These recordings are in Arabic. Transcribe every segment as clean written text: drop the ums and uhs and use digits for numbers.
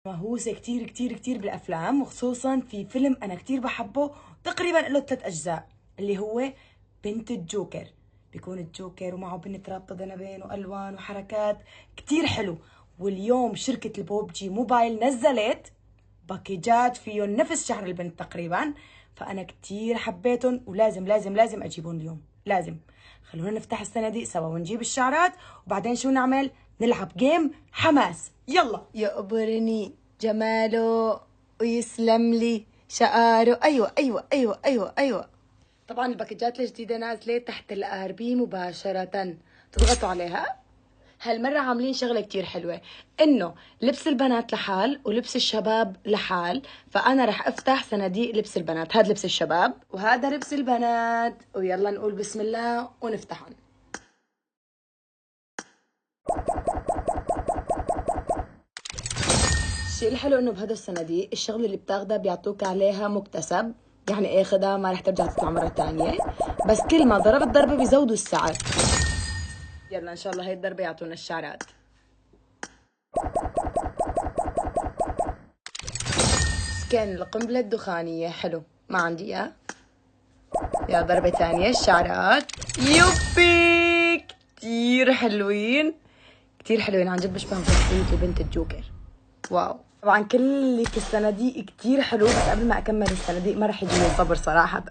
مهووسة كتير كتير كتير بالأفلام، وخصوصا في فيلم أنا كتير بحبه تقريبا له 3 أجزاء اللي هو بنت الجوكر. بيكون الجوكر ومعه بنت رابطة ذنبين وألوان وحركات كتير حلو. واليوم شركة البوبجي موبايل نزلت باكيجات فيهم نفس شعر البنت تقريبا، فأنا كتير حبيتهم ولازم لازم لازم أجيبهم اليوم لازم. خلونا نفتح الصناديق سوا ونجيب الشعرات، وبعدين شو نعمل؟ نلعب جيم حماس. يلا. يقبرني جماله ويسلم لي شقاره. ايوه ايوه ايوه ايوه ايوه. طبعا الباكجات الجديده نازله تحت الRP مباشره، تضغطوا عليها. هالمرة عاملين شغلة كتير حلوة، انه لبس البنات لحال ولبس الشباب لحال. فانا رح افتح صناديق لبس البنات، هذا لبس الشباب وهذا لبس البنات، ويلا نقول بسم الله ونفتحهم. الشيء الحلو انه بهذا الصناديق الشغله اللي بتاخدها بيعطوك عليها مكتسب، يعني اخذها ما رح ترجع تطلع مره ثانيه، بس كل ما ضربت ضربه بيزودوا السعر. يلا ان شاء الله هي الضربه يعطونا الشعرات. سكن القنبله الدخانيه حلو، ما عندي اياه. يا ضربه ثانيه الشعرات. يوبي كتير حلوين كتير حلوين، عن جد بشبهوا شخصيه البنت الجوكر. واو. طبعا كل اللي في الصناديق كتير حلو، بس قبل ما اكمل الصناديق ما رح يجيني صبر صراحة.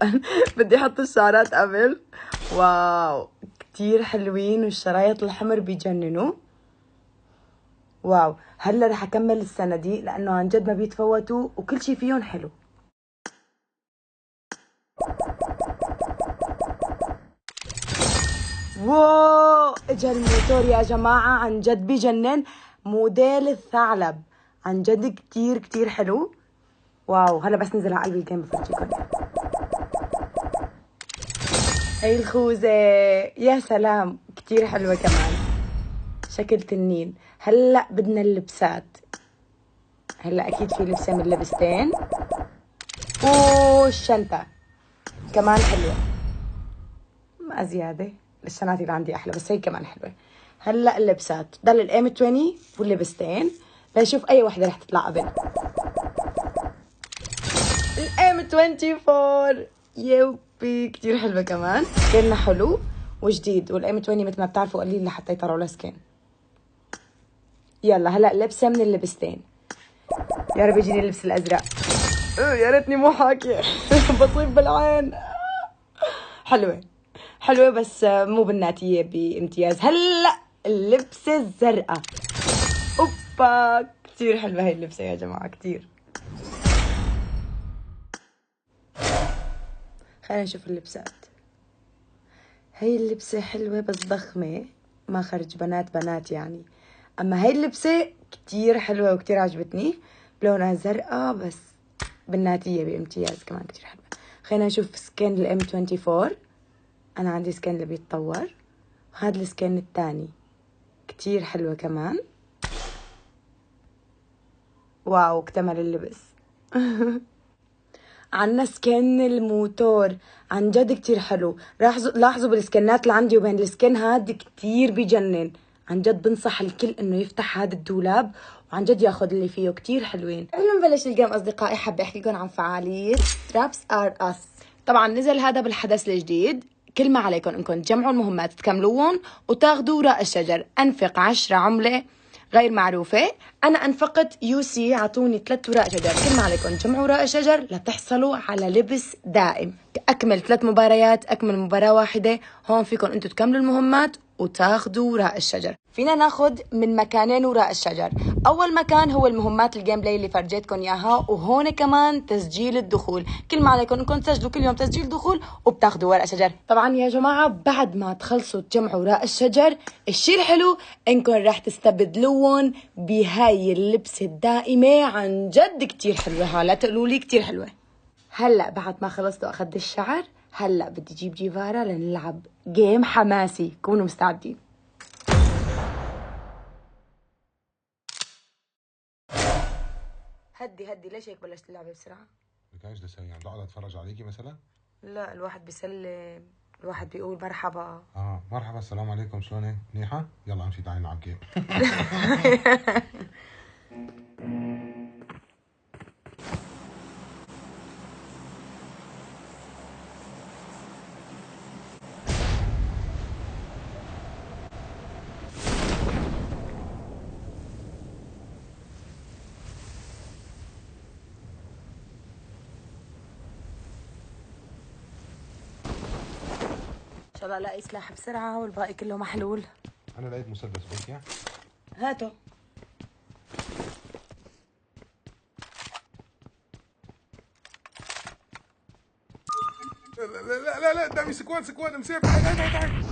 بدي احط الشعرات قبل. واو كتير حلوين، والشرايط الحمر بيجننوا. واو. هلا رح اكمل الصناديق لانه عن جد ما بيتفوتوا وكل شي فيهم حلو. واو اجا الموتور يا جماعة، عن جد بيجنن. موديل الثعلب عن جد كتير كتير حلو. واو. هلا بس نزل على قلب الجيم بفرجيكم. هي الخوذة يا سلام كتير حلوة كمان، شكل تنين. هلا بدنا اللبسات. هلا اكيد في لبسة من لبستين، والشنطة كمان حلوة، ما زيادة. الشنطة اللي عندي احلى، بس هي كمان حلوة. هلا اللبسات ضل الام 20 واللبستين، لنشوف اي وحدة رح تطلع قبل. الام 24 يوبي كتير حلوة كمان، سكنها حلو وجديد، والام 20 مثل ما بتعرفوا قليل لحتى يطلعوا لها سكن. يلا هلا لبسه من اللبستين. يا رب يجيني اللبس الازرق. يا ريتني مو حاكيه. بصيب بالعين. حلوه حلوه بس مو بالناتيه بامتياز. هلا اللبسه الزرقاء. اوبا كثير حلوه هاي اللبسه يا جماعه كثير. خلينا نشوف اللبسات. هي اللبسه حلوه بس ضخمه، ما خرج بنات بنات يعني. اما هاي اللبسه كثير حلوه وكثير عجبتني، لونها زرقاء بس بالناتيه بامتياز كمان كثير حلوه. خلينا نشوف سكين الام 24. انا عندي سكين اللي بيتطور، هذا السكين الثاني كتير حلوة كمان. واو اكتمل اللبس. عنا سكن الموتور عن جد كتير حلو. لاحظوا بالسكنات اللي عندي وبين السكن هاد كتير بجنن. عن جد بنصح الكل انه يفتح هذا الدولاب وعن جد ياخذ اللي فيه، كتير حلوين. قبل ما نبلش الجيم اصدقائي حابه احكي لكم عن فعاليه ترابس ار اس. طبعا نزل هذا بالحدث الجديد. كل ما عليكم انكم تجمعوا المهمات تكملوهم وتاخذوا وراء الشجر. انفق 10 عمله غير معروفة. أنا أنفقت UC، عطوني 3 وراء شجر. كل ما عليكم تجمعوا وراء الشجر لتحصلوا على لبس دائم. أكمل 3 مباريات، أكمل مباراة واحدة، هون فيكم أنتم تكملوا المهمات وتاخذوا وراء الشجر. فينا ناخذ من مكانين وراء الشجر. أول مكان هو المهمات الجيم بلاي اللي فرجيتكم إياها، وهون كمان تسجيل الدخول. كل ما عليكم انكم تسجلوا كل يوم تسجيل دخول وبتاخذوا ورق شجر. طبعا يا جماعة بعد ما تخلصوا تجمعوا وراء الشجر، الشيء الحلو انكم راح تستبدلوهم بهاي اللبسة الدائمة. عن جد كتير حلوة، لا تقولوا لي كتير حلوة. هلا بعد ما خلصت واخذت الشعر، هلا بدي اجيب جيفارا لنلعب جيم حماسي. كونوا مستعدين. هدي ليش هيك بلشت اللعبة بسرعة؟ لك ايش بدي اسوي يعني؟ بقعد اتفرج عليكي مثلا؟ لا الواحد بيسلم، الواحد بيقول مرحبا. مرحبا السلام عليكم، شلونك؟ منيحة؟ يلا امشي تعالي نلعب جيم. شاء الله الاقي سلاح بسرعة والباقي كله محلول. انا لقيت مسدس بوكيا. هاته. لا لا لا لا لا قدامي سكواد مسير. تعال.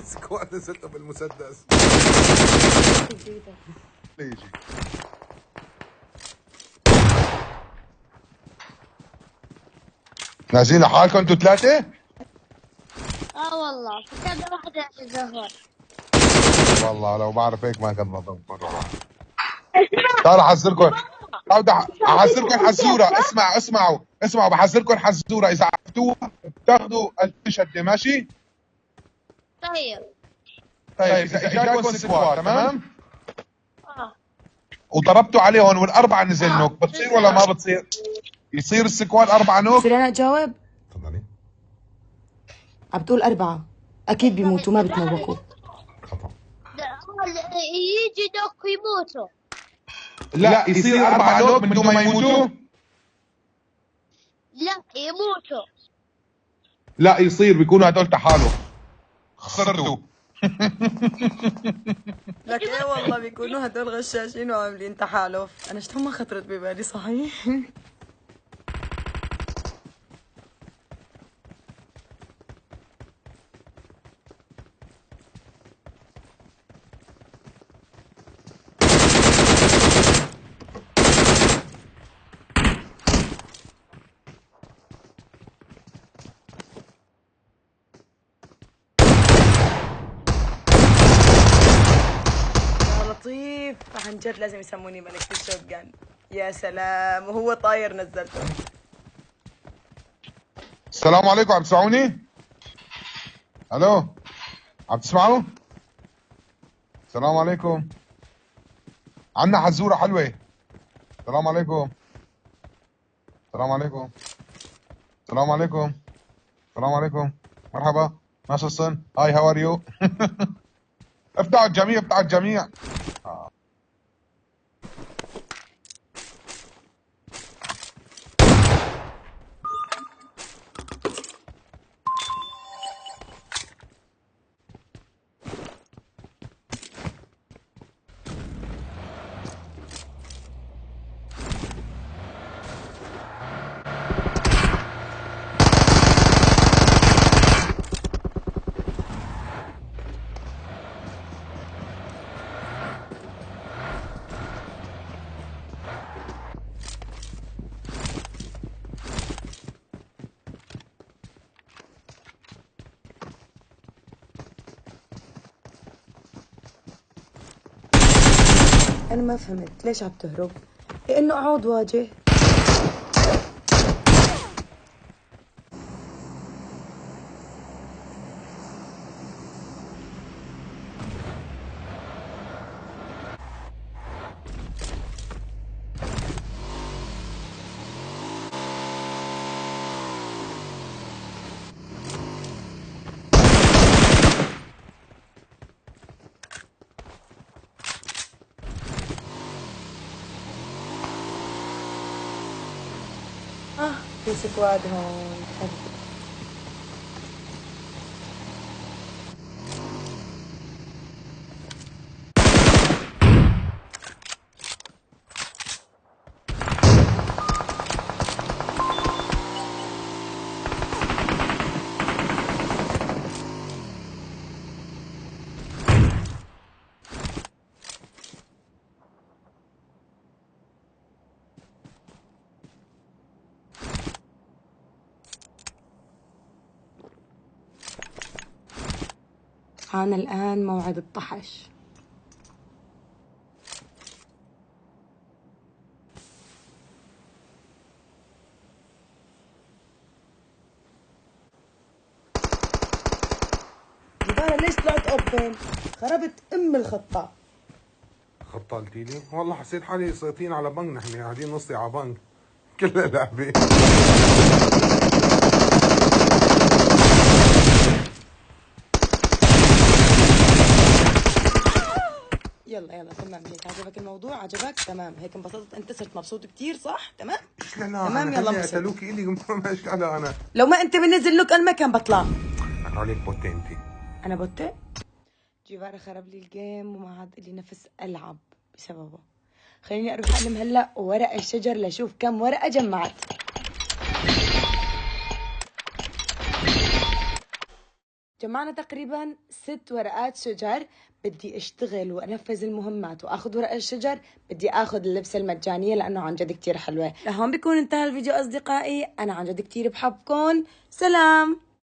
سكواد نزلته بالمسدس. يجي نازلين لحالكم انتوا ثلاثة؟ والله فكرنا واحدة الزهور. والله لو بعرف هيك ما كان نظمكم. تعال احذركم. احذركم حزوره. اسمعوا بحذركم حزوره، اذا عرفتوها بتاخذوا الشده. ماشي؟ طيب اذا اجاكم سكواد تمام؟ وضربتوا عليهم والاربعه نزل نوك، بتصير ولا ما بتصير؟ يصير السكواد 4 نوك؟ بصير انا اجاوب؟ تفضلي. عم بتقول 4 اكيد بيموتوا، ما بتموقوا. خطأ. يجي دوك يموتوا. لا يصير 4 نوك من دون ما يموتوا؟ لا يموتوا. لا يصير، بيكونوا هدول تحالف. خسرتوا. لك ايه والله بيكونوا هدول غشاشين وعاملين تحالف. انا شلون ما خطرت ببالي صحيح. لطيف عن جد، لازم يسموني ملكة الشوت جان. يا سلام وهو طاير نزلته. السلام عليكم، عم تسمعوني؟ الو عم تسمعوا؟ السلام عليكم. عنا حزوره حلوه. السلام عليكم. السلام عليكم. السلام عليكم. السلام عليكم. مرحبا. ماشي الصن. هاي هاو ار يو. افتحوا الجميع. انا ما فهمت ليش عم تهرب؟ لانه اقعد واجه. في سكواد هون. حلو. حان الآن موعد الطحش. سارة ليش طلعت اوبن؟ خربت ام الخطة. خطة قلتي لي؟ والله حسيت حالي سايطين على بنك، نحن قاعدين نصي على بنك كلها لعبة. يلا تمام، هيك عجبك الموضوع؟ عجبك؟ تمام، هيك انبسطت انت، صرت مبسوط كتير صح؟ تمام؟ لا تمام، يلا انبسط. قتلوكي إلي قمت ماشي على أنا. لو ما انت منزل لك انا ما كان بطلع. أنا عليك بوتي أنت. انا بوتة؟ جيفارا خرب لي الجيم وما عاد لي نفس العب بسببه. خليني اروح اعلم هلا ورق الشجر لاشوف كم ورقة جمعت. جمعنا تقريبا 6 ورقات شجر. بدي اشتغل وانفذ المهمات واخذ ورق الشجر. بدي اخذ اللبسه المجانيه لانه عن جد كتير حلوه. لهون بيكون انتهى الفيديو اصدقائي، انا عن جد كتير بحبكم. سلام.